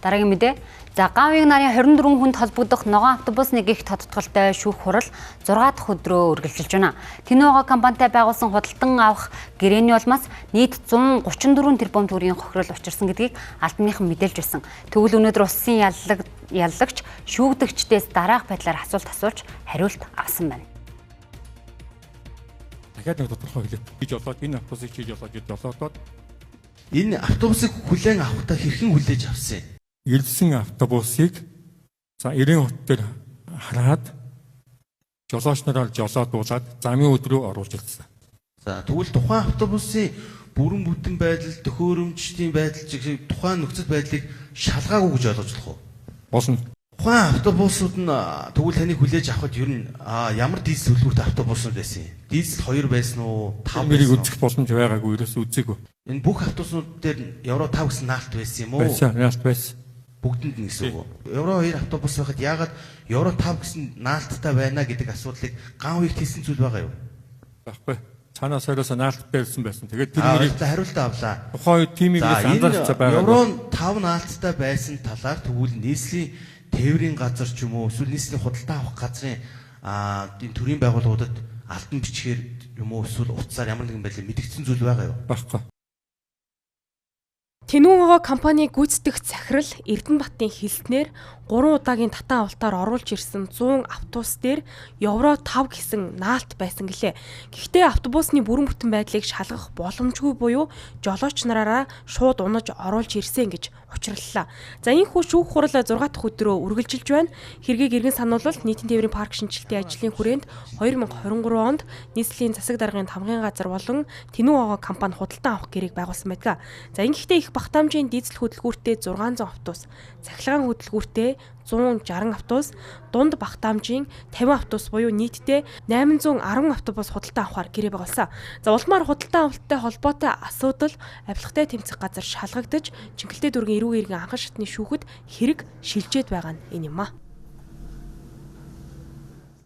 Дараагийн мэдээ. За Гавьяг нарын 24 хүнд холбогдох ногоон автобусны гих тодтголтой шүүх хурал 6 дахь өдрөө үргэлжилж байна. Тинуого компанитай байгуулсан худалдан авах гэрээний улмаас нийт 134 тэрбум төгрөгийн хохирол учирсан гэдгийг албаныхан мэдээлж байсан. Тэгвэл өнөөдөр улсын яллагч шүүгдэгчдээс дараах байдлаар асуулт асууж хариулт авсан байна. Дахиад нэг тодорхой хэлээд хийж болоод энэ автобусыг хийж болоод гэж болоод энэ автобусыг хүлээн авахдаа хэрхэн хүлээж авсан юм? Ирсэн автобусыг за 90 хотод хараад жолооч нараар жолоод дуусаад замын өдрөө оруулж ирсэн. За тэгвэл тухайн автобусын бүрэн бүтэн байдал, төхөөрөмжтийн байдал чиг тухайн нөхцөл байдлыг шалгаагүй гэж ойлгож болох уу? Болно. Тухайн автобусууд нь тэгвэл таныг хүлээж авахд ер нь ямар дизель төлбөртэй автобусууд байсан юм? Дизель 2 байсан уу? 5 мэрийг байсан уу? үзэх боломж байгаагүй, ерөөсөө үзээгүй. Энэ бүх автобусууд дээр Евро 5 гэсэн наалт байсан юм уу? Байсан, наалт байсан. Бүгдэнд нь гэсэн үг. Евро 2 автобус байхад яагаад Евро 5 гэсэн наалттай байна гэдэг асуудлыг Гавьягт хийсэн зүйл байгаа юу? Баггүй. Цаанаас хоёроос наалт байсан. Тэгээд тэр мэрийг хариултаа авлаа. Тухайн үед тимийг анзаарч байгаа. Евро 5 наалттай байсан талаар тэгвэл нийслэлийн тээврийн газар ч юм уу эсвэл нийслэлийн худалдаа авах газрын энэ төрийн байгууллагуудад алтан бичгээр юм уу эсвэл утсаар ямар нэгэн байдлаар мэдгдсэн зүйл байгаа юу? Баггүй. Тинуого компани гүйцэтгэх захирал Эрдэнэбатын хэлснээр 3 удаагийн татан авалтаар оруулж ирсэн 100 автобус дээр Евро 5 гэсэн наалт байсан гэлээ. Гэхдээ автобусны бүрэн бүтэн байдлыг шалгах боломжгүй буюу жолооч нараараа шууд унаж оруулж ирсэн гэж учирлалаа. За энэхүү шүүх хурал 6 дахь өдрөө үргэлжилж байна. Хэргийг иргэн сануулбал нийтийн тээврийн парк шинжилтийн ажлын хүрээнд 2023 онд нийслэлийн засаг даргын тамгын газар болон Тинуого компани худалдан авах гэрээг байгуулсан байдаг. За ингэхдээ их багтаамжийн дизель хөдөлгүүртэй 600 автобус, цахилгаан хөдөлгүүртэй 160 автобус, дунд багтаамжийн 50 автобус буюу нийтдээ 810 автобус худалдан авахар гэрээ байгуулсан. За улмаар худалдан авалттай холбоотой асуудал авилгатай тэмцэх газар шалгагдаж, Чингэлтэй дүүргийн эрүүг иргэн анхан шатны шүүхэд хэрэг шилжээд байгаа нь энэ юм а.